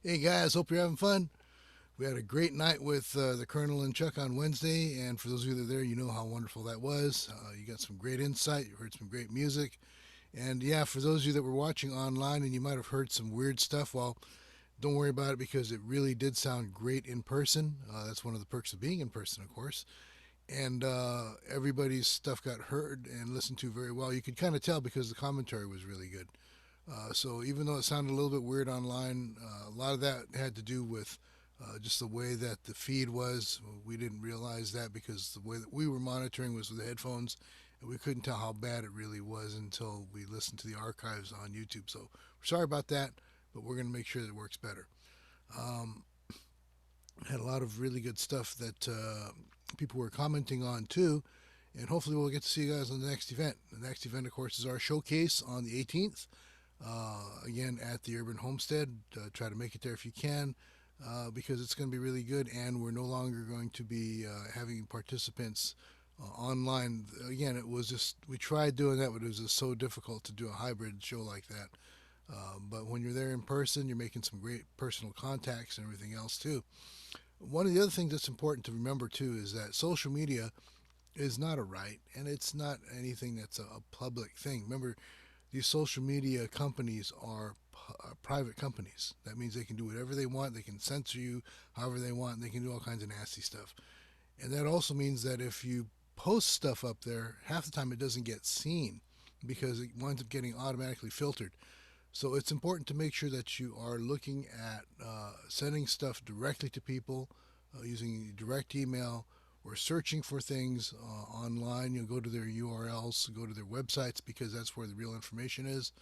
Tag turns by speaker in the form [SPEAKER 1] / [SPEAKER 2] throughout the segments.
[SPEAKER 1] Hey guys, hope you're having fun. We had a great night with the Colonel and Chuck on Wednesday, and for those of you that are there, you know how wonderful that was. You got some great insight, you heard some great music, and yeah, for those of you that were watching online and you might have heard some weird stuff, well, don't worry about it because it really did sound great in person. That's one of the perks of being in person, of course. And everybody's stuff got heard and listened to very well. You could kind of tell because the commentary was really good. So even though it sounded a little bit weird online, a lot of that had to do with just the way that the feed was. We didn't realize that because the way that we were monitoring was with the headphones, and we couldn't tell how bad it really was until we listened to the archives on YouTube. So we're sorry about that, but we're going to make sure that it works better. Um, had a lot of really good stuff that people were commenting on too, and hopefully we'll get to see you guys on the next event. The next event, of course, is our showcase on the 18th. Again, at the Urban Homestead. Try to make it there if you can, because it's going to be really good, and we're no longer going to be having participants online. Again, it was just we tried doing that, but it was just so difficult to do a hybrid show like that. But when you're there in person, you're making some great personal contacts and everything else too. One of the other things that's important to remember too is that social media is not a right, and it's not anything that's a public thing. Remember, these social media companies are private companies. That means they can do whatever they want. They can censor you however they want. And they can do all kinds of nasty stuff. And that also means that if you post stuff up there, half the time it doesn't get seen because it winds up getting automatically filtered. So it's important to make sure that you are looking at sending stuff directly to people using direct email or searching for things online. You'll go to their URLs, go to their websites because that's where the real information is.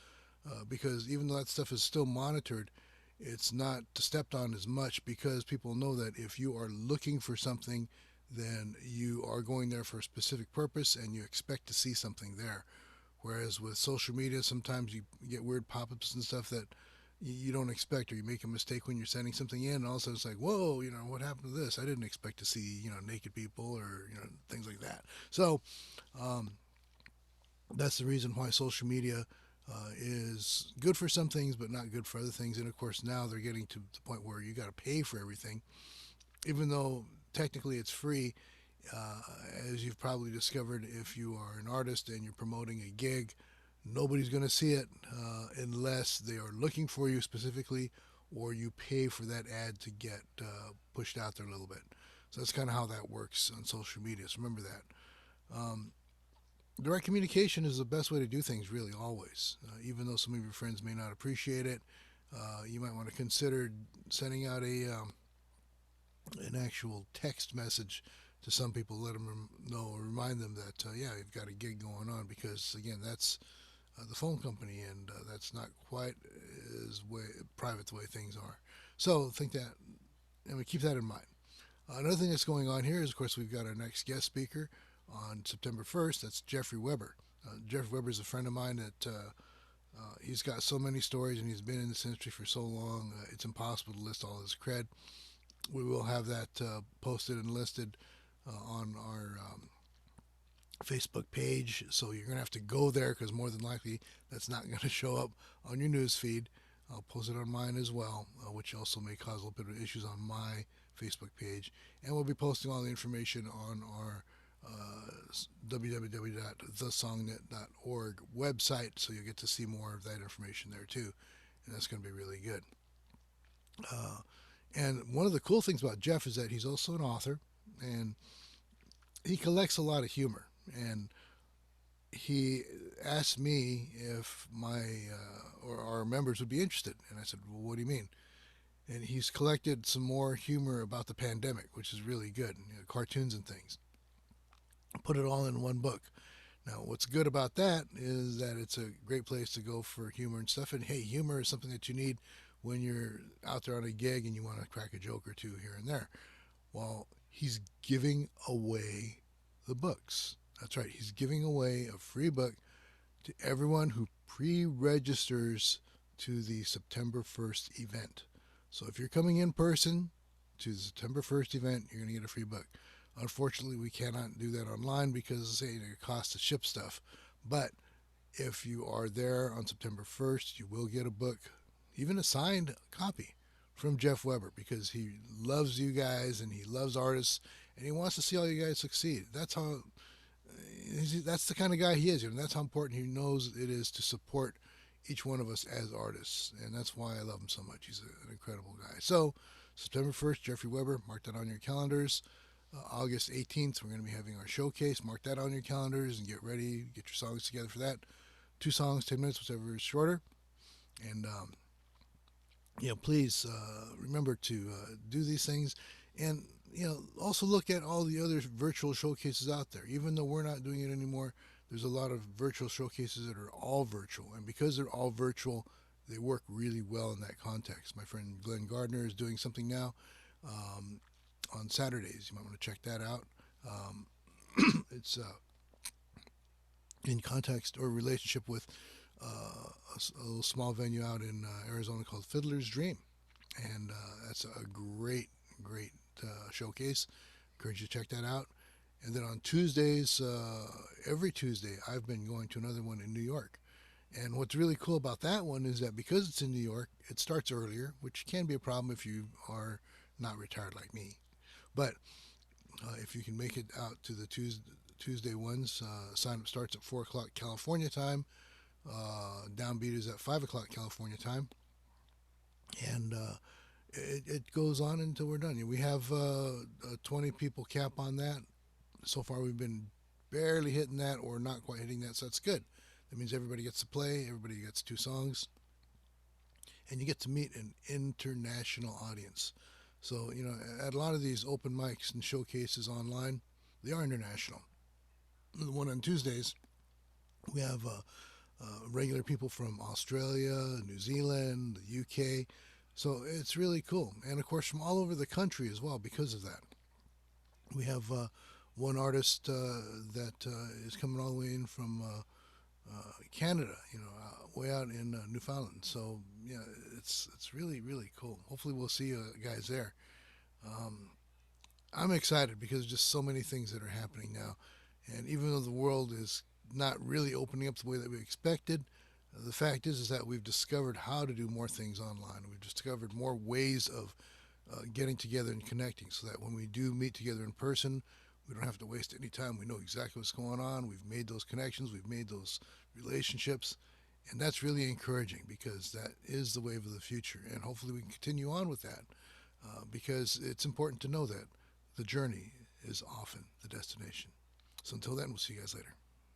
[SPEAKER 1] Because even though that stuff is still monitored, it's not stepped on as much because people know that if you are looking for something, then you are going there for a specific purpose and you expect to see something there. Whereas with social media, sometimes you get weird pop ups and stuff that you don't expect, or you make a mistake when you're sending something in, and all of a sudden it's like, whoa, what happened to this? I didn't expect to see, naked people or, things like that. So, um, that's the reason why social media is good for some things, but not good for other things. And of course, now they're getting to the point where you got to pay for everything, even though technically it's free. Uh, as you've probably discovered, if you are an artist and you're promoting a gig, nobody's going to see it unless they are looking for you specifically or you pay for that ad to get pushed out there a little bit. So that's kind of how that works on social media. So remember that. Direct communication is the best way to do things, really, always. Even though some of your friends may not appreciate it, you might want to consider sending out an actual text message to some people, let them know, remind them that yeah, you've got a gig going on, because again, that's the phone company, and that's not quite as private the way things are. So think that, and we keep that in mind. Another thing that's going on here is, of course, we've got our next guest speaker on September 1st. That's Jeffrey Weber. Jeffrey Weber is a friend of mine that he's got so many stories and he's been in this industry for so long. It's impossible to list all his cred. We will have that posted and listed on our Facebook page. So you're going to have to go there because more than likely that's not going to show up on your news feed. I'll post it on mine as well, which also may cause a little bit of issues on my Facebook page. And we'll be posting all the information on our www.thesongnet.org website, so you'll get to see more of that information there too. And that's going to be really good. Uh, and one of the cool things about Jeff is that he's also an author, and he collects a lot of humor. And he asked me if my or our members would be interested, and I said, "Well, what do you mean?" And he's collected some more humor about the pandemic, which is really good, cartoons and things. Put it all in one book. Now, what's good about that is that it's a great place to go for humor and stuff. And hey, humor is something that you need when you're out there on a gig and you want to crack a joke or two here and there. Well, he's giving away the books. That's right, he's giving away a free book to everyone who pre registers to the September 1st event. So if you're coming in person to the September 1st event, you're going to get a free book. Unfortunately, we cannot do that online because it costs to ship stuff. But if you are there on September 1st, you will get a book, even a signed copy from Jeff Weber because he loves you guys and he loves artists and he wants to see all you guys succeed. That's the kind of guy he is, and that's how important he knows it is to support each one of us as artists, and that's why I love him so much. He's an incredible guy. So, September 1st, Jeffrey Weber, mark that on your calendars. August 18th, we're going to be having our showcase. Mark that on your calendars and get ready. Get your songs together for that. 2 songs, 10 minutes, whichever is shorter. And please remember to do these things, and also look at all the other virtual showcases out there. Even though we're not doing it anymore, there's a lot of virtual showcases that are all virtual, and because they're all virtual, they work really well in that context. My friend Glenn Gardner is doing something now um, on Saturdays. You might want to check that out. Um, it's in context or relationship with a little small venue out in Arizona called Fiddler's Dream, and that's a great showcase. Encourage you to check that out. And then on Tuesdays, every Tuesday, I've been going to another one in New York. And what's really cool about that one is that because it's in New York, it starts earlier, which can be a problem if you are not retired like me. But if you can make it out to the Tuesday ones, sign up starts at 4 o'clock California time. Downbeat is at 5 o'clock California time. And it goes on until we're done. We have a 20 people cap on that. So far, we've been barely hitting that or not quite hitting that, so that's good. That means everybody gets to play, everybody gets 2 songs, and you get to meet an international audience. So, at a lot of these open mics and showcases online, they are international. The one on Tuesdays, we have regular people from Australia, New Zealand, the UK. So it's really cool. And of course, from all over the country as well because of that. We have one artist that is coming all the way in from Canada, way out in Newfoundland. So yeah, it's really cool. Hopefully, we'll see you guys there. Um, I'm excited because there's just so many things that are happening now, and even though the world is not really opening up the way that we expected, the fact is that we've discovered how to do more things online. We've discovered more ways of getting together and connecting so that when we do meet together in person, we don't have to waste any time. We know exactly what's going on. We've made those connections, we've made those relationships, and that's really encouraging because that is the wave of the future. And hopefully, we can continue on with that because it's important to know that the journey is often the destination. So until then, we'll see you guys later.